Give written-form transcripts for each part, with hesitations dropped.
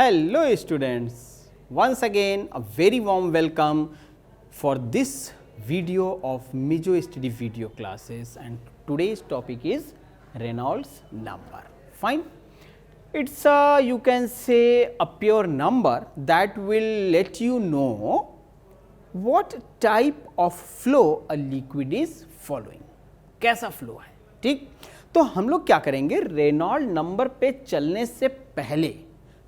Hello students, once again a very warm welcome for this video of Mizo Study video classes, and today's topic is Reynolds number. Fine, it's a, you can say, a pure number that will let you know what type of flow a liquid is following, कैसा flow है. ठीक, तो हम लोग क्या करेंगे, Reynold number पे चलने से पहले,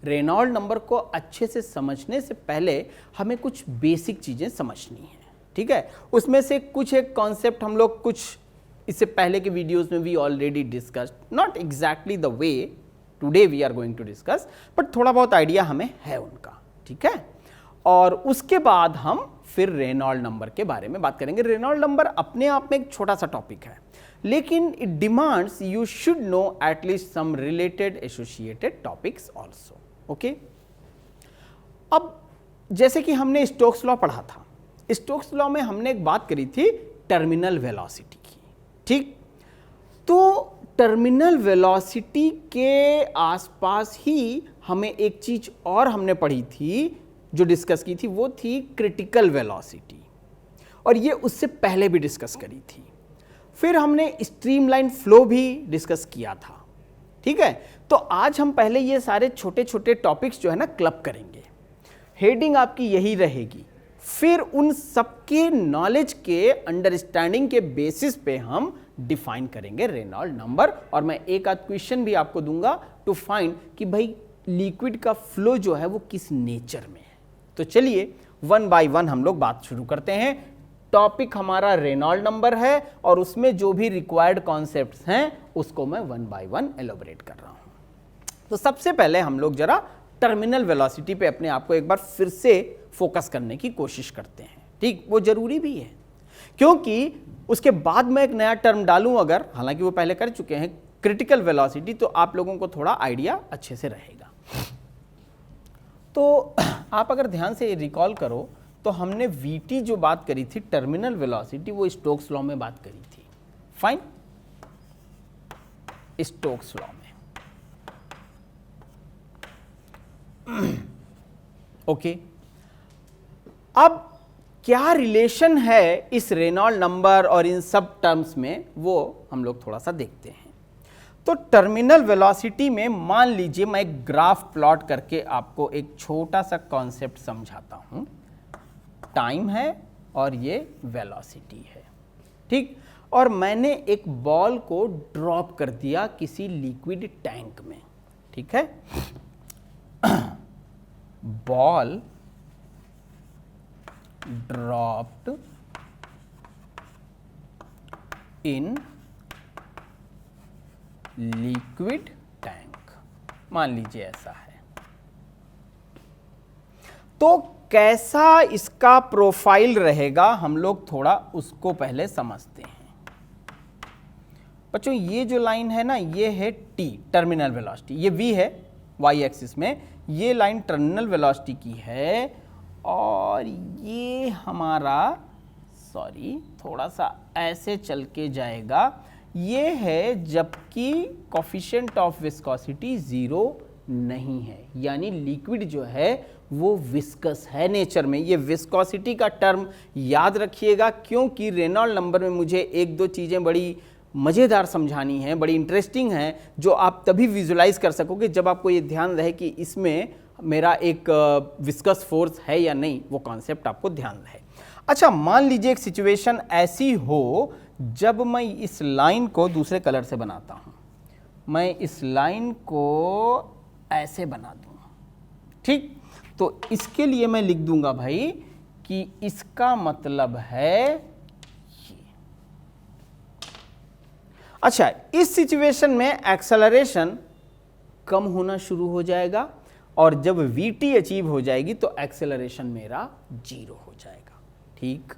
रेनॉल्ड नंबर को अच्छे से समझने से पहले हमें कुछ बेसिक चीज़ें समझनी है. ठीक है, उसमें से कुछ एक कॉन्सेप्ट हम लोग कुछ इससे पहले के वीडियोस में भी already discussed, not exactly the way today we are going to discuss, but थोड़ा बहुत आइडिया हमें है उनका. ठीक है, और उसके बाद हम फिर रेनॉल्ड नंबर के बारे में बात करेंगे. रेनॉल्ड नंबर अपने आप में एक छोटा सा टॉपिक है, लेकिन it demands you should know at least some related associated topics also. Okay, अब जैसे कि हमने स्टोक्स लॉ पढ़ा था, स्टोक्स लॉ में हमने एक बात करी थी टर्मिनल वेलोसिटी की. ठीक, तो टर्मिनल वेलोसिटी के आसपास ही हमें एक चीज और हमने पढ़ी थी जो डिस्कस की थी, वो थी क्रिटिकल वेलोसिटी, और ये उससे पहले भी डिस्कस करी थी. फिर हमने स्ट्रीमलाइन फ्लो भी डिस्कस किया था. ठीक है, तो आज हम पहले ये सारे छोटे छोटे टॉपिक्स जो है ना क्लब करेंगे. हेडिंग आपकी यही रहेगी, फिर उन सबके नॉलेज के अंडरस्टैंडिंग के बेसिस पे हम डिफाइन करेंगे रेनॉल्ड नंबर, और मैं एक आध क्वेश्चन भी आपको दूंगा टू फाइंड कि भाई लिक्विड का फ्लो जो है वो किस नेचर में है. तो चलिए वन बाय वन हम लोग बात शुरू करते हैं. टॉपिक हमारा रेनॉल्ड नंबर है और उसमें जो भी रिक्वायर्ड कॉन्सेप्ट्स हैं उसको मैं वन बाय वन एलोबरेट कर रहा हूं. तो सबसे पहले हम लोग जरा टर्मिनल वेलोसिटी पे अपने आप को एक बार फिर से फोकस करने की कोशिश करते हैं. ठीक, वो जरूरी भी है, क्योंकि उसके बाद मैं एक नया टर्म डालूं अगर, हालांकि वो पहले कर चुके हैं, क्रिटिकल वेलोसिटी, तो आप लोगों को थोड़ा आइडिया अच्छे से रहेगा. तो आप अगर ध्यान से रिकॉल करो तो हमने Vt जो बात करी थी टर्मिनल वेलोसिटी, वो स्टोक्स लॉ में बात करी थी. फाइन, स्टोक्स लॉ में. ओके, अब क्या रिलेशन है इस रेनॉल्ड नंबर और इन सब टर्म्स में, वो हम लोग थोड़ा सा देखते हैं. तो टर्मिनल वेलोसिटी में मान लीजिए मैं एक ग्राफ प्लॉट करके आपको एक छोटा सा कॉन्सेप्ट समझाता हूं. टाइम है और ये वेलोसिटी है. ठीक, और मैंने एक बॉल को ड्रॉप कर दिया किसी लिक्विड टैंक में. ठीक है, ball dropped in liquid tank, मान लीजिए ऐसा है. तो कैसा इसका प्रोफाइल रहेगा, हम लोग थोड़ा उसको पहले समझते हैं. बच्चों ये जो लाइन है ना, ये है T टर्मिनल वेलोसिटी, ये V है y एक्सिस में, ये लाइन टर्मिनल वेलोसिटी की है, और ये हमारा, सॉरी थोड़ा सा ऐसे चल के जाएगा, ये है जबकि कोफिशिएंट ऑफ विस्कोसिटी 0 नहीं है, यानी लिक्विड जो है वो विस्कस है नेचर में. ये विस्कोसिटी का टर्म याद रखिएगा, क्योंकि रेनॉल्ड नंबर में मुझे एक दो चीज़ें बड़ी मज़ेदार समझानी है, बड़ी इंटरेस्टिंग हैं, जो आप तभी विजुलाइज कर सकोगे जब आपको ये ध्यान रहे कि इसमें मेरा एक विस्कस फोर्स है या नहीं, वो कॉन्सेप्ट आपको ध्यान रहे. अच्छा, मान लीजिए एक सिचुएशन ऐसी हो जब मैं इस लाइन को दूसरे कलर से बनाता हूँ, मैं इस लाइन को ऐसे बना दूँ. ठीक, तो इसके लिए मैं लिख दूंगा भाई कि इसका मतलब है ये. अच्छा, इस सिचुएशन में एक्सेलरेशन कम होना शुरू हो जाएगा, और जब Vt अचीव हो जाएगी तो एक्सेलरेशन मेरा 0 हो जाएगा. ठीक,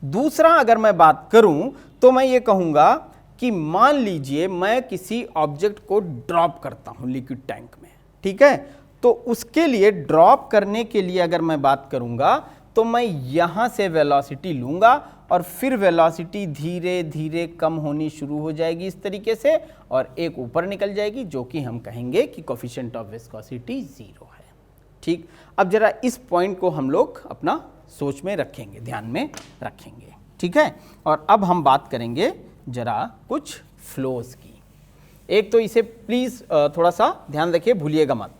दूसरा अगर मैं बात करूं तो मैं ये कहूंगा कि मान लीजिए मैं किसी ऑब्जेक्ट को ड्रॉप करता हूं लिक्विड टैंक में. ठीक है, तो उसके लिए ड्रॉप करने के लिए अगर मैं बात करूंगा तो मैं यहां से वेलोसिटी लूंगा और फिर वेलोसिटी धीरे धीरे कम होनी शुरू हो जाएगी इस तरीके से, और एक ऊपर निकल जाएगी, जो कि हम कहेंगे कि कोफिशिएंट ऑफ विस्कोसिटी 0 है। ठीक, अब जरा इस पॉइंट को हम लोग अपना सोच में रखेंगे, ध्यान में रखेंगे। ठीक है, और अब हम बात करेंगे जरा कुछ फ्लोज की। एक तो इसे प्लीज थोड़ा सा ध्यान रखिए, भूलिएगा मत,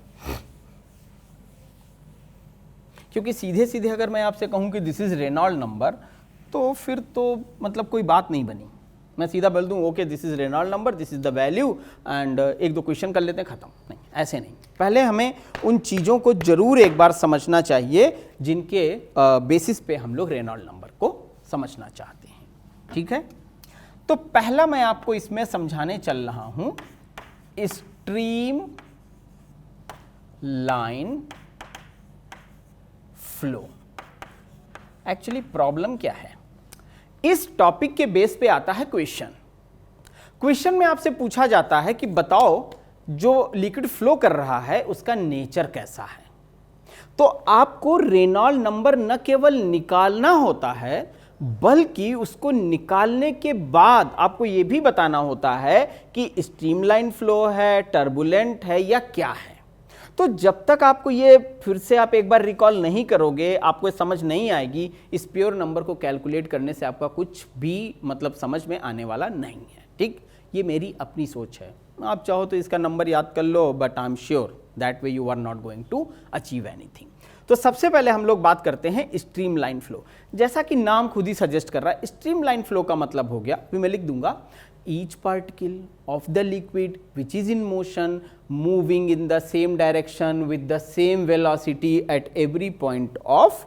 क्योंकि सीधे सीधे अगर मैं आपसे कहूं कि दिस इज रेनॉल्ड नंबर, तो फिर तो मतलब कोई बात नहीं बनी। मैं सीधा बोल दूं okay this is Reynold number, this is the value, and एक दो क्वेश्चन कर लेते हैं, खत्म। नहीं, ऐसे नहीं। पहले हमें उन चीज़ों को जरूर एक बार समझना चाहिए जिनके बेसिस पे हम लोग रेनॉल्ड नंबर को समझना चाहते हैं। ठीक है, तो पहला मैं आपको इसमें समझाने चल रहा हूं stream line flow. Actually problem क्या है, इस टॉपिक के बेस पे आता है क्वेश्चन। क्वेश्चन में आपसे पूछा जाता है कि बताओ जो लिक्विड फ्लो कर रहा है उसका नेचर कैसा है। तो आपको रेनॉल्ड नंबर न केवल निकालना होता है, बल्कि उसको निकालने के बाद आपको यह भी बताना होता है कि स्ट्रीमलाइन फ्लो है, टर्बुलेंट है या क्या है। तो जब तक आपको ये फिर से आप एक बार रिकॉल नहीं करोगे, आपको समझ नहीं आएगी। इस प्योर नंबर को कैलकुलेट करने से आपका कुछ भी मतलब समझ में आने वाला नहीं है। ठीक, ये मेरी अपनी सोच है। आप चाहो तो इसका नंबर याद कर लो, but I am sure that way you are not going to achieve anything. तो सबसे पहले हम लोग बात करते हैं स्ट्रीमलाइन फ्लो। जैसा कि नाम खुद ही सजेस्ट कर रहा है, स्ट्रीमलाइन फ्लो का मतलब हो गया, मैं लिख दूंगा, each particle of the liquid which is in motion moving in the same direction with the same velocity at every point of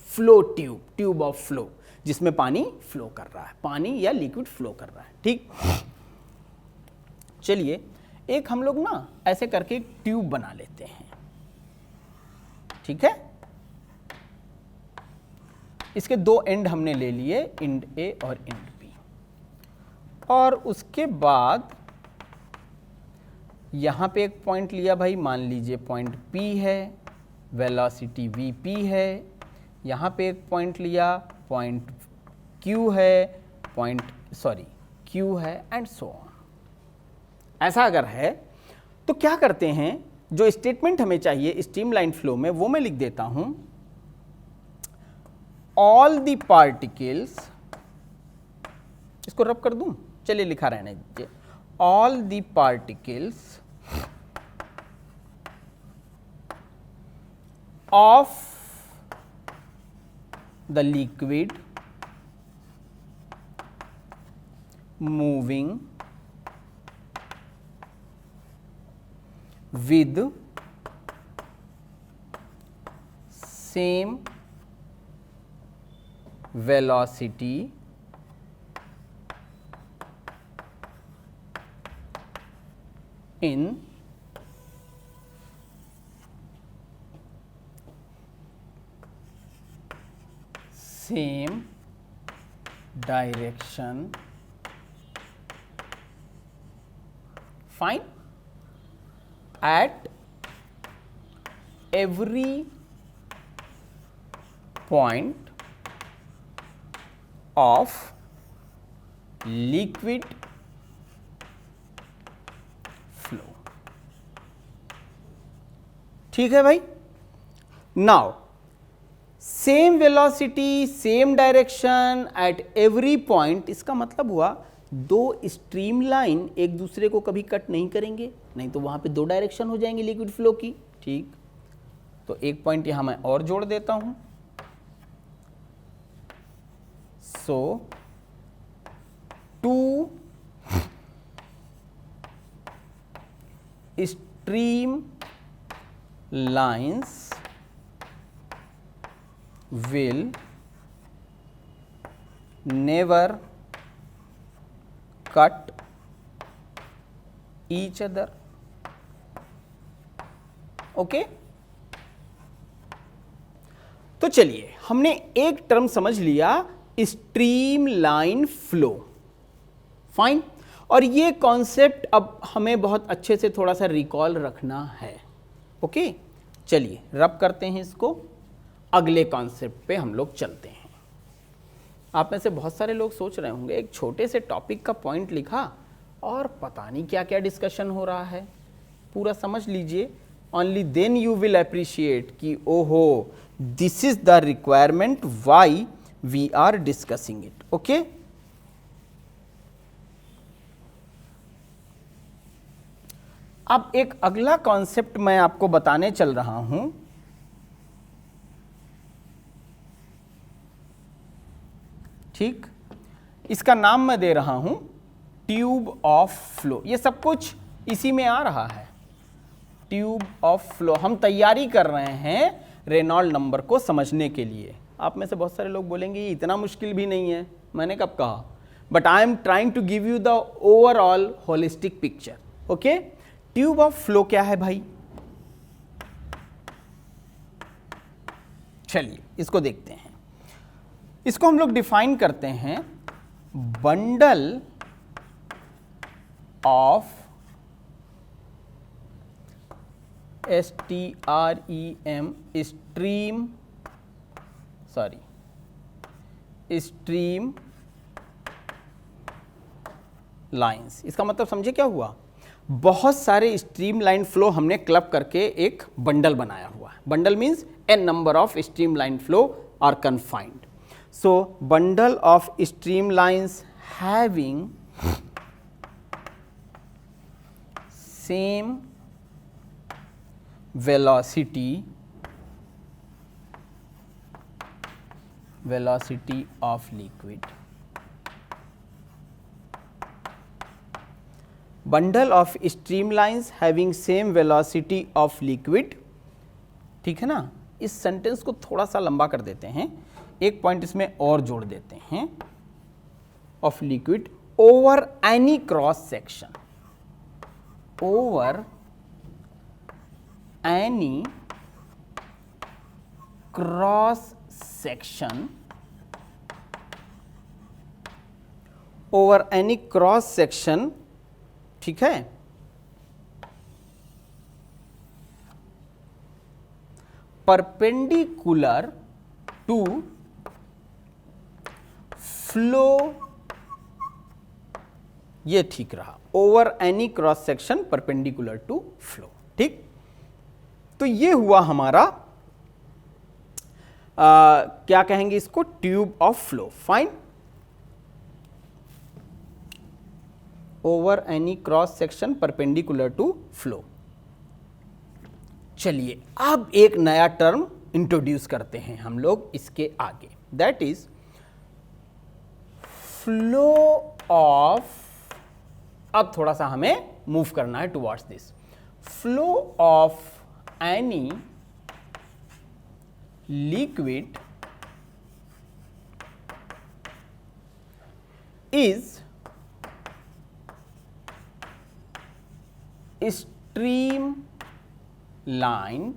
flow tube of flow, जिसमें पानी फ्लो कर रहा है, पानी या लिक्विड फ्लो कर रहा है। ठीक, चलिए एक हम लोग ना ऐसे करके एक ट्यूब बना लेते हैं। ठीक है, इसके दो एंड हमने ले लिए, एंड ए और एंड बी, और उसके बाद यहां पे एक पॉइंट लिया भाई, मान लीजिए पॉइंट P है, वेलोसिटी Vp है। यहां पे एक पॉइंट लिया, पॉइंट Q है, Q है, एंड सो ऑन। ऐसा अगर है तो क्या करते हैं, जो स्टेटमेंट हमें चाहिए स्ट्रीमलाइन फ्लो में, वो मैं लिख देता हूं, ऑल द पार्टिकल्स, इसको रब कर दूं, चलिए लिखा रहने दीजिए, all the particles of the liquid moving with same velocity in same direction, fine, at every point of liquid flow। ठीक है भाई। Now same velocity, same direction at every point, इसका मतलब हुआ दो स्ट्रीमलाइन एक दूसरे को कभी कट नहीं करेंगे, नहीं तो वहां पे दो डायरेक्शन हो जाएंगे लिक्विड फ्लो की। ठीक, तो एक पॉइंट यहां मैं और जोड़ देता हूं, so two stream lines will never cut each other। Okay, तो चलिए हमने एक टर्म समझ लिया, स्ट्रीम लाइन फ्लो, फाइन। और ये कॉन्सेप्ट अब हमें बहुत अच्छे से थोड़ा सा रिकॉल रखना है। ओके, चलिए रब करते हैं इसको, अगले कॉन्सेप्ट पे हम लोग चलते हैं। आप में से बहुत सारे लोग सोच रहे होंगे एक छोटे से टॉपिक का पॉइंट लिखा और पता नहीं क्या क्या डिस्कशन हो रहा है। पूरा समझ लीजिए, only then you will appreciate कि ओहो this is the requirement why we are discussing it. Okay, अब एक अगला कॉन्सेप्ट मैं आपको बताने चल रहा हूं। ठीक, इसका नाम मैं दे रहा हूं ट्यूब ऑफ फ्लो। ये सब कुछ इसी में आ रहा है, ट्यूब ऑफ फ्लो। हम तैयारी कर रहे हैं रेनॉल्ड नंबर को समझने के लिए। आप में से बहुत सारे लोग बोलेंगे ये इतना मुश्किल भी नहीं है, मैंने कब कहा, but I am trying to give you the overall holistic picture. Okay, tube of flow क्या है भाई? चलिए इसको देखते हैं। इसको हम लोग डिफाइन करते हैं बंडल ऑफ स्ट्रीम लाइंस। इसका मतलब समझे क्या हुआ? बहुत सारे स्ट्रीम लाइन फ्लो हमने क्लब करके एक बंडल बनाया हुआ है। Bundle means n number of stream line flow are confined. So bundle of streamlines having same velocity of liquid। Bundle of streamlines having same velocity of liquid। ठीक है ना, इस सेंटेंस को थोड़ा सा लंबा कर देते हैं, एक पॉइंट इसमें और जोड़ देते हैं, of liquid over any cross section, over any cross section, over any cross section. ठीक है, परपेंडिकुलर टू फ्लो, ये ठीक रहा, over any cross section perpendicular to flow. ठीक, तो ये हुआ हमारा क्या कहेंगे इसको, tube of flow. Fine, over any cross section perpendicular to flow. चलिए अब एक नया टर्म इंट्रोड्यूस करते हैं हम लोग इसके आगे, दैट इज फ्लो ऑफ। अब थोड़ा सा हमें मूव करना है towards this. Flow of any liquid is stream line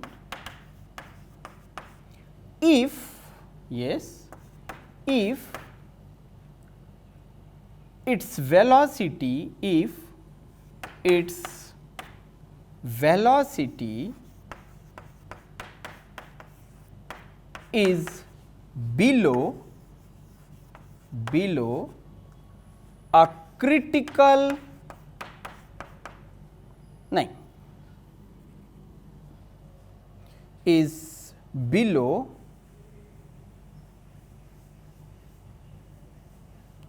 if, yes, if its velocity is below a critical, नहीं, is below,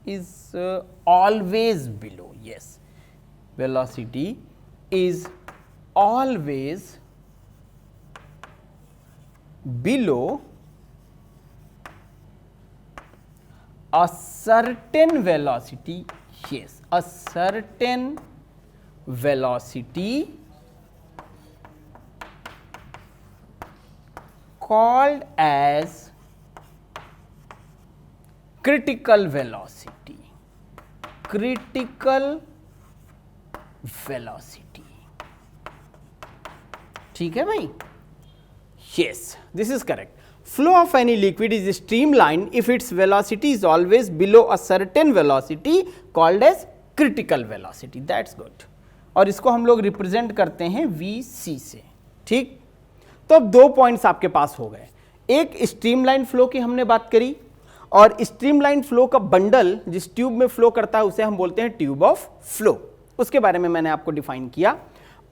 is always below, yes, velocity is always below a certain velocity, yes, a certain velocity called as critical velocity, critical velocity। ठीक है भाई, yes, this is correct। Flow of any liquid is streamlined if its velocity is always below a certain velocity called as critical velocity। That's good। और इसको हम लोग represent करते हैं VC से। ठीक, तो अब दो पॉइंट्स आपके पास हो गए, एक स्ट्रीमलाइन फ्लो की हमने बात करी और स्ट्रीमलाइन फ्लो का बंडल जिस ट्यूब में फ्लो करता है उसे हम बोलते हैं ट्यूब ऑफ फ्लो। उसके बारे में मैंने आपको डिफाइन किया।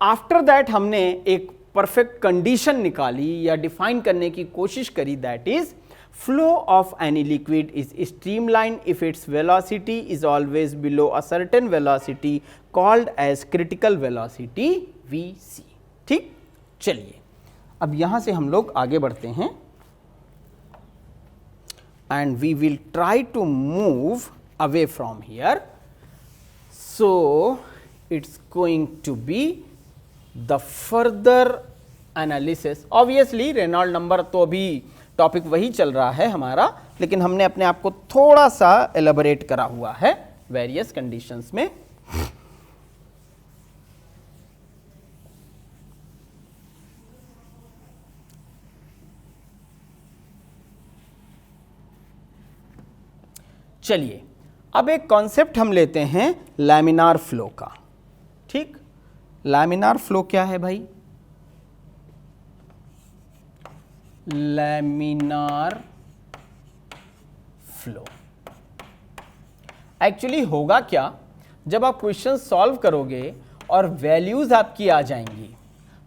आफ्टर दैट हमने एक परफेक्ट कंडीशन निकाली या डिफाइन करने की कोशिश करी, that is flow of any liquid is streamlined if its velocity is always below a certain velocity called as critical velocity Vc। ठीक, चलिए अब यहां से हम लोग आगे बढ़ते हैं and we will try to move away from here, so it's going to be the further analysis। obviously Reynold number तो अभी टॉपिक वही चल रहा है हमारा, लेकिन हमने अपने आप को थोड़ा सा एलेबोरेट करा हुआ है वेरियस कंडीशंस में। चलिए अब एक कॉन्सेप्ट हम लेते हैं लैमिनार फ्लो का। ठीक, लैमिनार फ्लो क्या है भाई? लैमिनार फ्लो एक्चुअली होगा क्या, जब आप क्वेश्चन सॉल्व करोगे और वैल्यूज आपकी आ जाएंगी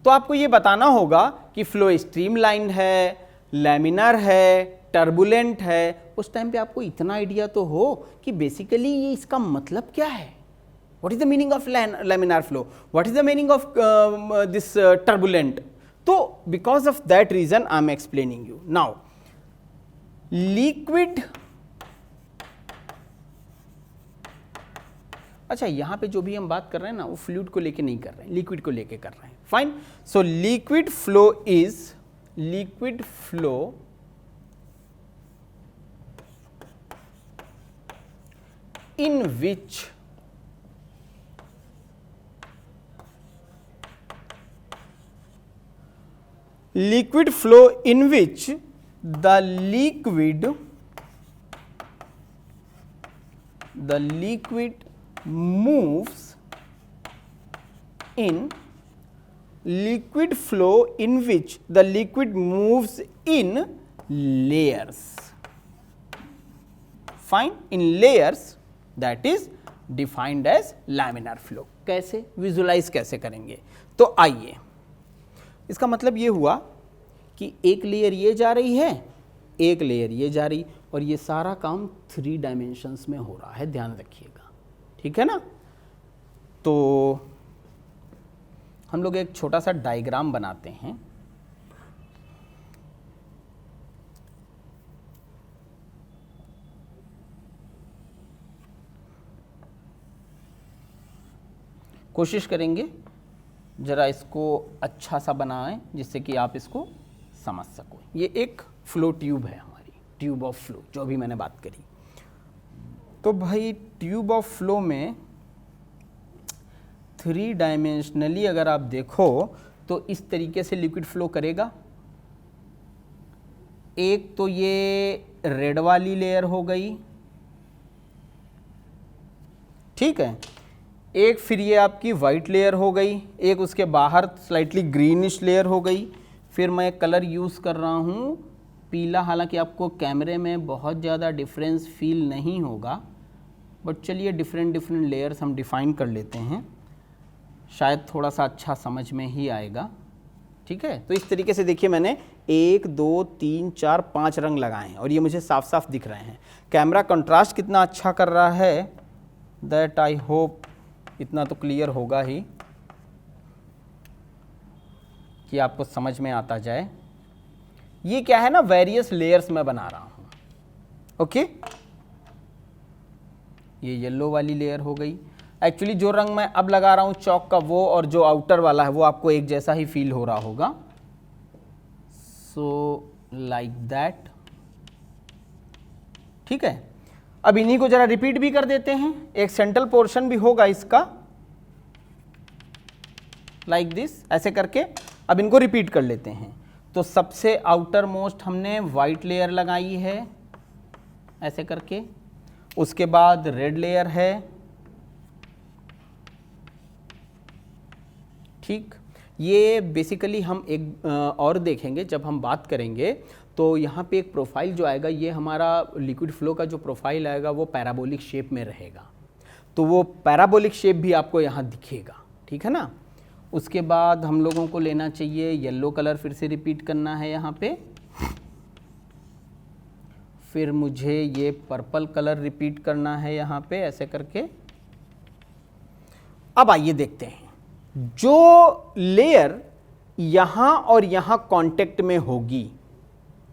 तो आपको ये बताना होगा कि फ्लो स्ट्रीमलाइन है, लैमिनार है, टर्बुलेंट है। उस टाइम पे आपको इतना आइडिया तो हो कि बेसिकली ये इसका मतलब क्या है। What is the meaning of laminar flow, what is the meaning of this turbulent. तो because of that reason I am explaining you now. Liquid, अच्छा यहां पे जो भी हम बात कर रहे हैं ना वो फ्लूइड को लेके नहीं कर रहे हैं, लिक्विड को लेके कर रहे हैं। Fine, so liquid flow is liquid flow in which liquid flow in which the liquid moves in liquid flow in which the liquid moves in layers। fine, in layers that is defined as laminar flow। कैसे visualise कैसे करेंगे? तो आइए, इसका मतलब ये हुआ कि एक लेयर ये जा रही है, एक लेयर ये जा रही, और ये सारा काम 3 डायमेंशंस में हो रहा है, ध्यान रखिएगा, ठीक है ना। तो हम लोग एक छोटा सा डायग्राम बनाते हैं। कोशिश करेंगे ज़रा इसको अच्छा सा बनाएं जिससे कि आप इसको समझ सको। ये एक फ्लो ट्यूब है हमारी, ट्यूब ऑफ फ्लो जो भी मैंने बात करी। तो भाई ट्यूब ऑफ फ्लो में 3 डायमेंशनली अगर आप देखो तो इस तरीके से लिक्विड फ्लो करेगा। एक तो ये रेड वाली लेयर हो गई, ठीक है, एक फिर ये आपकी वाइट लेयर हो गई, एक उसके बाहर स्लाइटली ग्रीनिश लेयर हो गई, फिर मैं कलर यूज़ कर रहा हूँ पीला। हालांकि आपको कैमरे में बहुत ज़्यादा डिफरेंस फील नहीं होगा, बट चलिए डिफरेंट लेयर्स हम डिफ़ाइन कर लेते हैं, शायद थोड़ा सा अच्छा समझ में ही आएगा, ठीक है। तो इस तरीके से देखिए मैंने 1 2 3 4 5 रंग लगाए हैं और ये मुझे साफ साफ दिख रहे हैं। कैमरा कंट्रास्ट कितना अच्छा कर रहा है, दैट आई होप इतना तो क्लियर होगा ही कि आपको समझ में आता जाए। ये क्या है ना, वेरियस लेयर्स में बना रहा हूं, ओके। ये येलो वाली लेयर हो गई। एक्चुअली जो रंग मैं अब लगा रहा हूं चौक का वो और जो आउटर वाला है वो आपको एक जैसा ही फील हो रहा होगा। सो लाइक दैट, ठीक है। अब इन्हीं को जरा रिपीट भी कर देते हैं, एक सेंट्रल पोर्शन भी होगा इसका, लाइक दिस, ऐसे करके अब इनको रिपीट कर लेते हैं। तो सबसे आउटर मोस्ट हमने वाइट लेयर लगाई है ऐसे करके, उसके बाद रेड लेयर है, ठीक। ये बेसिकली हम एक और देखेंगे जब हम बात करेंगे तो यहाँ पे एक प्रोफाइल जो आएगा, ये हमारा लिक्विड फ्लो का जो प्रोफाइल आएगा वो पैराबोलिक शेप में रहेगा, तो वो पैराबोलिक शेप भी आपको यहाँ दिखेगा, ठीक है ना। उसके बाद हम लोगों को लेना चाहिए येलो कलर, फिर से रिपीट करना है यहाँ पे, फिर मुझे ये पर्पल कलर रिपीट करना है यहाँ पे, ऐसे करके। अब आइए देखते हैं, जो लेयर यहाँ और यहाँ कांटेक्ट में होगी,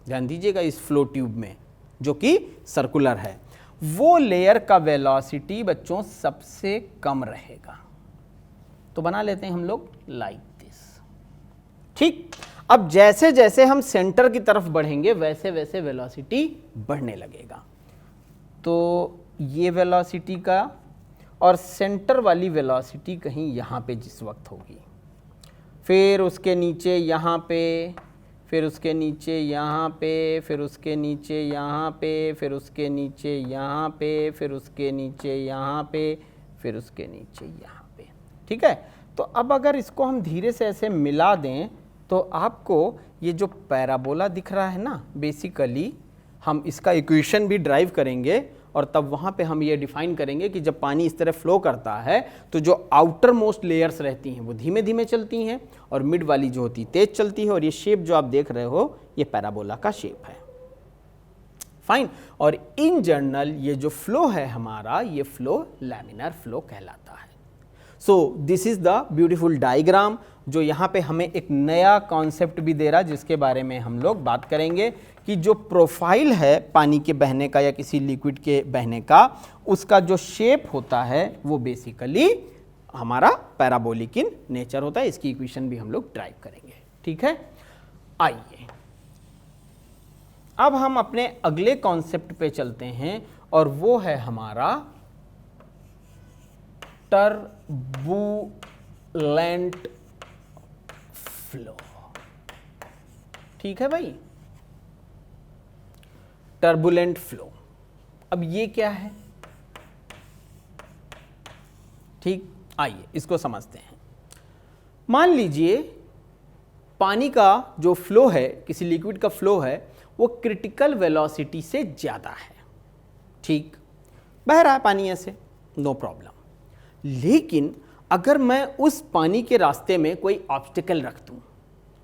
ध्यान दीजिएगा इस फ्लो ट्यूब में जो कि सर्कुलर है, वो लेयर का वेलोसिटी बच्चों सबसे कम रहेगा। तो बना लेते हैं हम लोग लाइक दिस, ठीक। अब जैसे जैसे हम सेंटर की तरफ बढ़ेंगे वैसे वैसे वेलोसिटी बढ़ने लगेगा। तो ये वेलोसिटी का और सेंटर वाली वेलोसिटी कहीं यहाँ पे जिस वक्त होगी, फिर उसके नीचे यहाँ पे, फिर उसके नीचे यहाँ पे, फिर उसके नीचे यहाँ पे, फिर उसके नीचे यहाँ पे, फिर उसके नीचे यहाँ पे, फिर उसके नीचे यहाँ पे, ठीक है। तो अब अगर इसको हम धीरे से ऐसे मिला दें तो आपको ये जो पैराबोला दिख रहा है ना, बेसिकली हम इसका इक्वेशन भी ड्राइव करेंगे और तब वहाँ पे हम ये डिफाइन करेंगे कि जब पानी इस तरह फ्लो करता है तो जो आउटर मोस्ट लेयर्स रहती हैं वो धीमे धीमे चलती हैं और मिड वाली जो होती तेज चलती है, और ये शेप जो आप देख रहे हो ये पैराबोला का शेप है, फाइन। और इन जनरल ये जो फ्लो है हमारा, ये फ्लो लैमिनार फ्लो कहलाता है। So this is the beautiful diagram जो यहाँ पे हमें एक नया कॉन्सेप्ट भी दे रहा है, जिसके बारे में हम लोग बात करेंगे कि जो प्रोफाइल है पानी के बहने का या किसी लिक्विड के बहने का, उसका जो शेप होता है वो बेसिकली हमारा पैराबोलिक इन नेचर होता है। इसकी इक्वेशन भी हम लोग ड्राइव करेंगे, ठीक है। आइए अब हम अपने अगले कॉन्सेप्ट पे चलते हैं और वो है हमारा टर्बुलेंट फ्लो, ठीक है भाई, टर्बुलेंट फ्लो। अब ये क्या है, ठीक, आइए इसको समझते हैं। मान लीजिए पानी का जो फ्लो है, किसी लिक्विड का फ्लो है, वो क्रिटिकल वेलोसिटी से ज्यादा है, ठीक, बह रहा है पानी ऐसे, नो प्रॉब्लम। लेकिन अगर मैं उस पानी के रास्ते में कोई ऑब्स्टिकल रख दूं,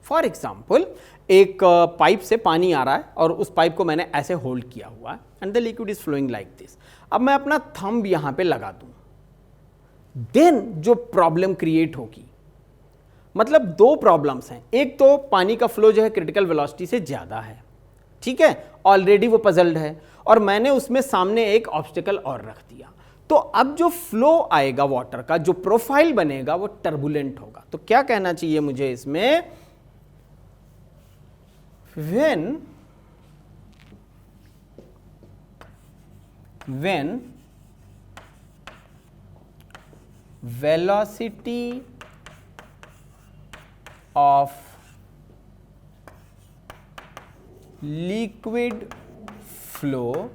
फॉर एग्जाम्पल एक पाइप से पानी आ रहा है और उस पाइप को मैंने ऐसे होल्ड किया हुआ है and the liquid is flowing like this, अब मैं अपना थंब यहां पे लगा दूं, देन जो प्रॉब्लम क्रिएट होगी, मतलब दो प्रॉब्लम्स हैं। एक तो पानी का फ्लो जो है क्रिटिकल वेलोसिटी से ज्यादा है, ठीक है, ऑलरेडी वो पजल्ड है, और मैंने उसमें सामने एक ऑब्स्टिकल और रख दिया, तो अब जो फ्लो आएगा वाटर का, जो प्रोफाइल बनेगा वो टर्बुलेंट होगा। तो क्या कहना चाहिए मुझे इसमें, when velocity of liquid flow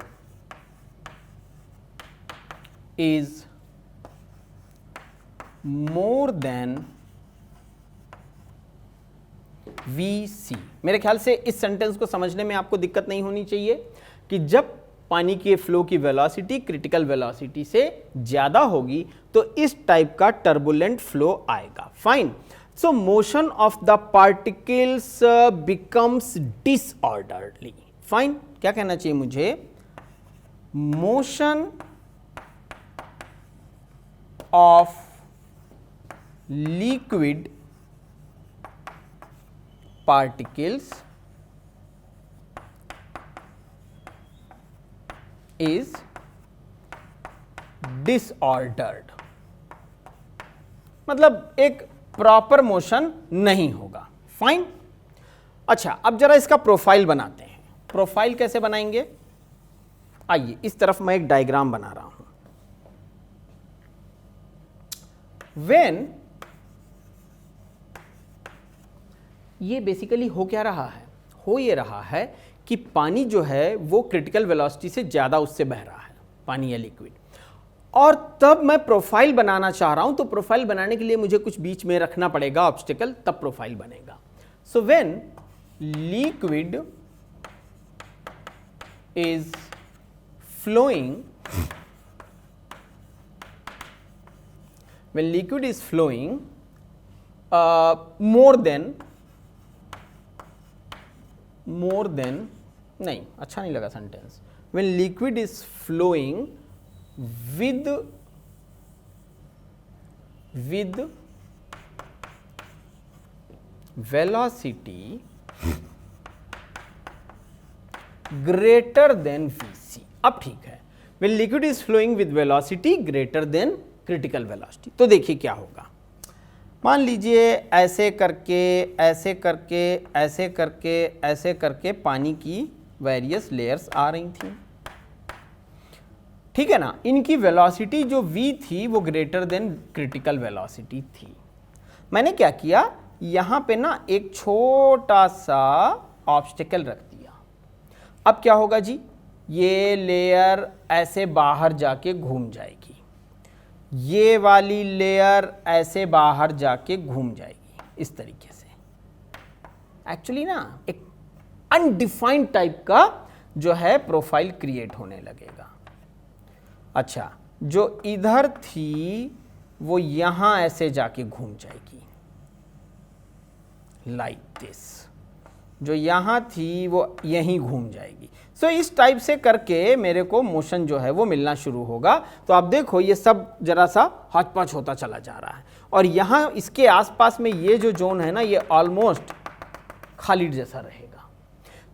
is more than VC। मेरे ख्याल से इस सेंटेंस को समझने में आपको दिक्कत नहीं होनी चाहिए कि जब पानी के फ्लो की वेलोसिटी क्रिटिकल वेलोसिटी से ज्यादा होगी तो इस टाइप का टर्बुलेंट फ्लो आएगा, fine. So motion of the particles becomes disorderly, fine. क्या कहना चाहिए मुझे, motion of liquid particles is disordered, मतलब एक प्रॉपर मोशन नहीं होगा, फाइन। अच्छा, अब जरा इसका प्रोफाइल बनाते हैं। प्रोफाइल कैसे बनाएंगे, आइए इस तरफ मैं एक डायग्राम बना रहा हूं। व्हेन, ये बेसिकली हो क्या रहा है, हो ये रहा है कि पानी जो है वो क्रिटिकल वेलोसिटी से ज़्यादा उससे बह रहा है, पानी या लिक्विड, और तब मैं प्रोफाइल बनाना चाह रहा हूं, तो प्रोफाइल बनाने के लिए मुझे कुछ बीच में रखना पड़ेगा ऑब्स्टिकल, तब प्रोफाइल बनेगा। So when liquid is flowing, when liquid is flowing more than नहीं, अच्छा नहीं लगा sentence, when liquid is flowing with velocity greater than Vc. अब ठीक है, when liquid is flowing with velocity greater than critical velocity. तो देखिए क्या होगा, मान लीजिए ऐसे करके ऐसे करके ऐसे करके ऐसे करके पानी की वेरियस लेयर्स आ रही थी, ठीक है ना, इनकी वेलोसिटी जो v थी वो ग्रेटर देन क्रिटिकल वेलोसिटी थी। मैंने क्या किया, यहां पे ना एक छोटा सा ऑब्स्टेकल रख दिया। अब क्या होगा जी, ये लेयर ऐसे बाहर जाके घूम जाएगी, ये वाली लेयर ऐसे बाहर जाके घूम जाएगी, इस तरीके से। एक्चुअली ना एक अनडिफाइंड टाइप का जो है प्रोफाइल क्रिएट होने लगेगा। अच्छा, जो इधर थी वो यहां ऐसे जाके घूम जाएगी लाइक दिस, जो यहां थी वो यहीं घूम जाएगी। सो इस टाइप से करके मेरे को मोशन जो है वो मिलना शुरू होगा। तो आप देखो ये सब जरा सा हौच-पौच होता चला जा रहा है, और यहां इसके आसपास में ये जो जोन है ना, ये ऑलमोस्ट खाली जैसा रहेगा।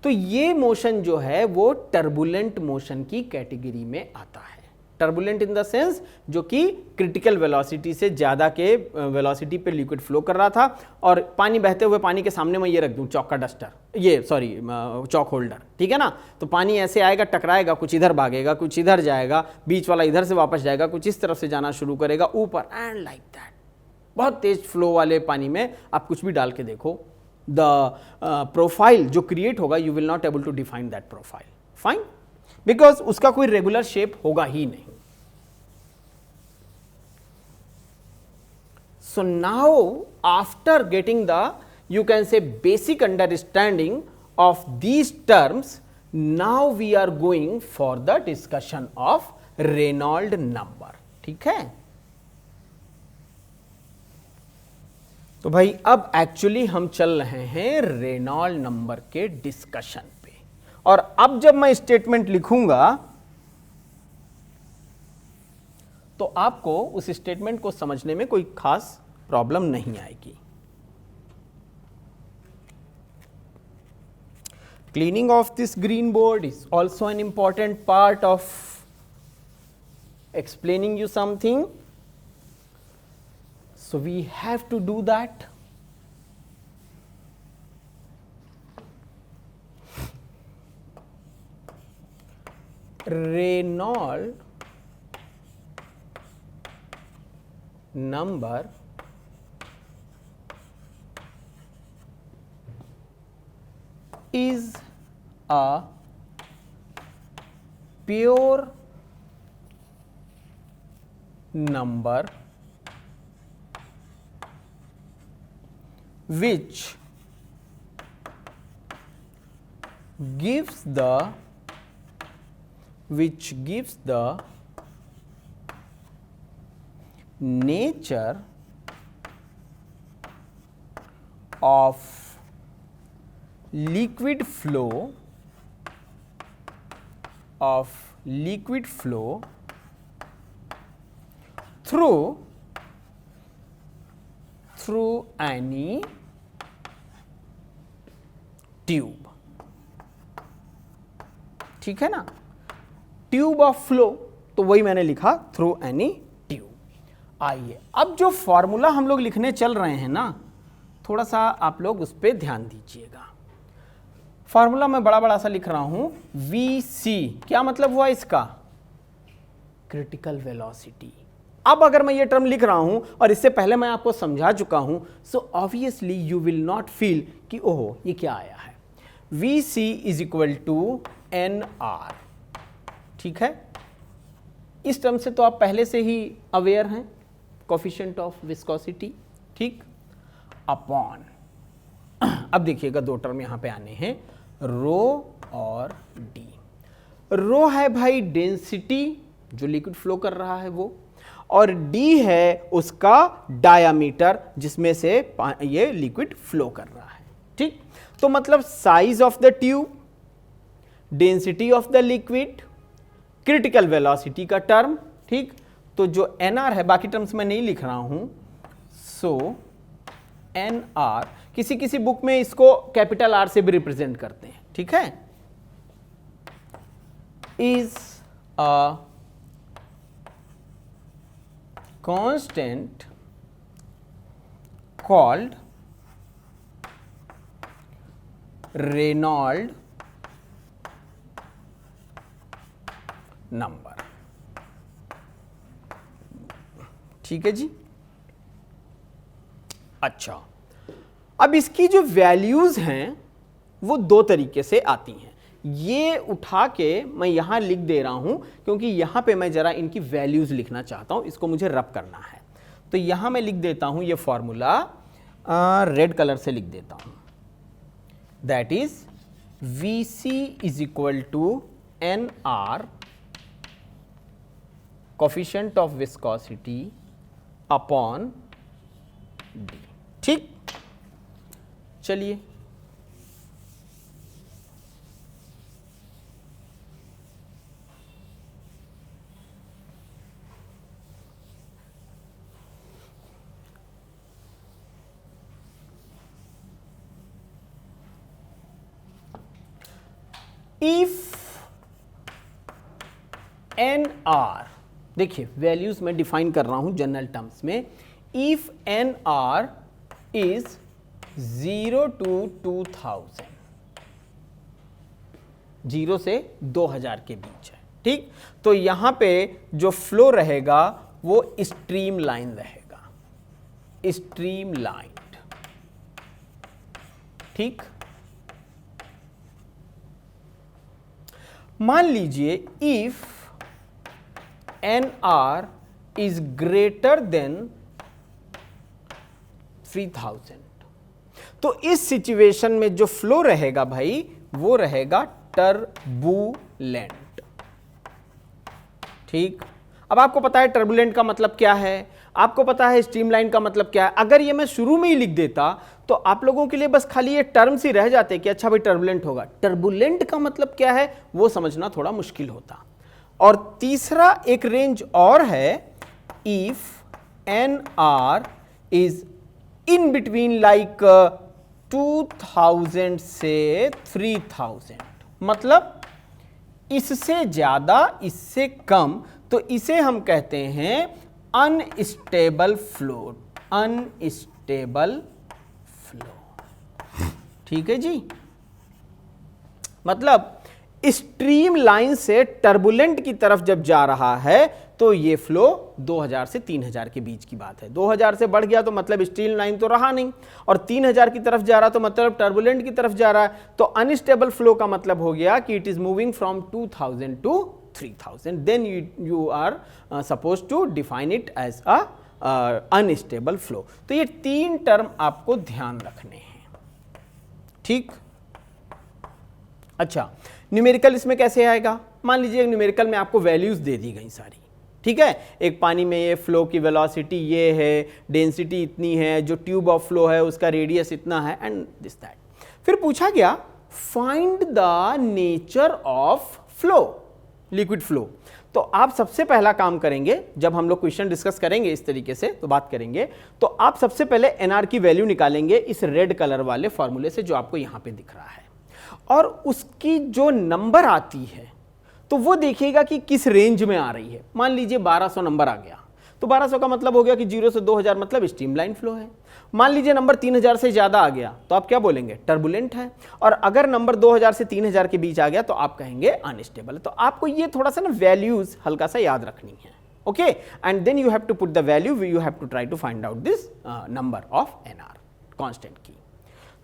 तो ये मोशन जो है वो टर्बुलेंट मोशन की कैटेगरी में आता है। टर्बुलेंट इन द सेंस जो कि क्रिटिकल वेलोसिटी से ज़्यादा के वेलोसिटी पे लिक्विड फ्लो कर रहा था, और पानी बहते हुए पानी के सामने मैं ये रख दूं चौक का डस्टर, ये सॉरी चौक होल्डर, ठीक है ना, तो पानी ऐसे आएगा, टकराएगा, कुछ इधर भागेगा, कुछ इधर जाएगा, बीच वाला इधर से वापस जाएगा, कुछ इस तरफ से जाना शुरू करेगा ऊपर, एंड लाइक दैट। बहुत तेज फ्लो वाले पानी में आप कुछ भी डाल के देखो, द प्रोफाइल जो क्रिएट होगा, you will not able to define that profile, fine, because उसका कोई रेगुलर शेप होगा ही नहीं। So now after getting the, you can say, basic understanding of these terms, now we are going for the discussion of Reynolds number, ठीक है। तो भाई अब actually हम चल रहे हैं रेनॉल्ड नंबर के डिस्कशन पे, और अब जब मैं स्टेटमेंट लिखूंगा तो आपको उस स्टेटमेंट को समझने में कोई खास प्रॉब्लम नहीं आएगी। Cleaning of this green board is also an important part of explaining you something, so we have to do that. Reynolds number is a pure number which gives the nature of liquid flow through any tube, ठीक है ना, tube of flow, तो वही मैंने लिखा through any tube. आइए अब जो फॉर्मूला हम लोग लिखने चल रहे हैं ना, थोड़ा सा आप लोग उस पर ध्यान दीजिएगा। फॉर्मूला मैं बड़ा बड़ा सा लिख रहा हूं, VC, क्या मतलब हुआ इसका, क्रिटिकल वेलोसिटी। अब अगर मैं ये टर्म लिख रहा हूं और इससे पहले मैं आपको समझा चुका हूं, so obviously you will not feel कि ओहो ये क्या आया है। VC is equal to NR, ठीक है, इस टर्म से तो आप पहले से ही अवेयर हैं, कोफिशिएंट ऑफ विस्कोसिटी, ठीक, अपॉन, अब देखिएगा दो टर्म यहां पे आने हैं, रो और डी। रो है भाई डेंसिटी जो लिक्विड फ्लो कर रहा है वो, और डी है उसका डायामीटर जिसमें से ये लिक्विड फ्लो कर रहा है। ठीक, तो मतलब size of the tube, density of the liquid, critical velocity का टर्म। ठीक, तो जो एनआर है, बाकी टर्म्स में नहीं लिख रहा हूं, सो एनआर किसी किसी बुक में इसको कैपिटल आर से भी रिप्रेजेंट करते हैं। ठीक है, is a constant called Reynolds number। ठीक है जी। अच्छा, अब इसकी जो वैल्यूज हैं वो दो तरीके से आती हैं। ये उठा के मैं यहां लिख दे रहा हूं क्योंकि यहां पे मैं जरा इनकी वैल्यूज लिखना चाहता हूं, इसको मुझे रब करना है। तो यहां मैं लिख देता हूं ये फॉर्मूला, रेड कलर से लिख देता हूं, that is VC is equal to NR coefficient of viscosity upon D। ठीक, चलिए इफ NR, देखिए वैल्यूज में डिफाइन कर रहा हूं जनरल टर्म्स में, इफ NR इज 0 to 2000, 0 से 2000 के बीच है। ठीक, तो यहां पे जो फ्लो रहेगा वो स्ट्रीम लाइन रहेगा, स्ट्रीम लाइन। ठीक, मान लीजिए if NR is greater than 3000, तो इस सिचुएशन में जो फ्लो रहेगा भाई वो रहेगा टर्बुलेंट। ठीक, अब आपको पता है टर्बुलेंट का मतलब क्या है, आपको पता है स्ट्रीमलाइन का मतलब क्या है। अगर ये मैं शुरू में ही लिख देता तो आप लोगों के लिए बस खाली ये टर्म्स ही रह जाते कि अच्छा भाई टर्बुलेंट होगा। टर्बुलेंट का मतलब क्या है वो समझना थोड़ा मुश्किल होता। और तीसरा एक रेंज और है, if NR is in between like 2000 से 3000, मतलब इससे ज्यादा इससे कम, तो इसे हम कहते हैं अनस्टेबल फ्लो, अनस्टेबल फ्लो। ठीक है जी, मतलब स्ट्रीम लाइन से टर्बुलेंट की तरफ जब जा रहा है तो ये फ्लो 2000 से 3000 के बीच की बात है। 2000 से बढ़ गया तो मतलब स्ट्रीम लाइन तो रहा नहीं, और 3000 की तरफ जा रहा तो मतलब टर्बुलेंट की तरफ जा रहा है। तो अनस्टेबल फ्लो का मतलब हो गया कि it is moving from 2000 to 3000, then you are supposed to define it as a unstable flow। तो ये तीन टर्म आपको ध्यान रखने हैं। ठीक, अच्छा न्यूमेरिकल इसमें कैसे आएगा? मान लीजिए न्यूमेरिकल में आपको वैल्यूज दे दी गई सारी, ठीक है, एक पानी में ये फ्लो की वेलोसिटी ये है, डेंसिटी इतनी है, जो ट्यूब ऑफ फ्लो है उसका रेडियस इतना है, एंड दिस दैट। फिर पूछा गया find the nature of flow, liquid flow. तो आप सबसे पहला काम करेंगे, जब हम लोग क्वेश्चन डिस्कस करेंगे इस तरीके से तो बात करेंगे, तो आप सबसे पहले एनआर की वैल्यू निकालेंगे इस रेड कलर वाले फॉर्मूले से जो आपको यहां पे दिख रहा है, और उसकी जो नंबर आती है तो वो देखिएगा कि किस रेंज में आ रही है। मान लीजिए 1200 नंबर आ गया तो 1200 का मतलब हो गया कि 0 से 2000 मतलब स्ट्रीमलाइन फ्लो है। मान लीजिए नंबर 3000 से ज्यादा आ गया तो आप क्या बोलेंगे? टर्बुलेंट है। और अगर नंबर 2000 से 3000 के बीच आ गया तो आप कहेंगे अनस्टेबल। तो आपको ये थोड़ा सा ना वैल्यूज हल्का सा याद रखनी है, okay, and then you have to put the value, you have to try to find out this number of NR constant की।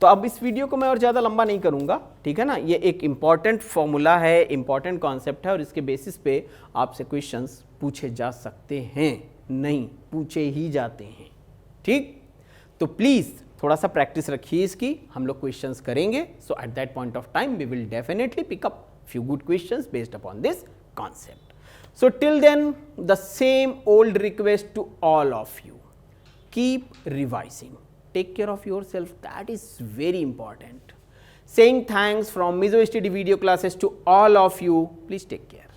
तो अब इस वीडियो को मैं और ज़्यादा लंबा नहीं करूंगा, ठीक है ना। ये एक इंपॉर्टेंट फॉर्मूला है, इंपॉर्टेंट कॉन्सेप्ट है, और इसके बेसिस पे आपसे क्वेश्चंस पूछे जा सकते हैं, नहीं पूछे ही जाते हैं, ठीक। तो प्लीज़ थोड़ा सा प्रैक्टिस रखिए इसकी, हम लोग क्वेश्चंस करेंगे, so at that point of time we will definitely pick up few good questions based upon this concept. So, till then the same old request to all of you, keep revising, take care of yourself, that is very important. Saying thanks from Mizo STD video classes to all of you, please take care.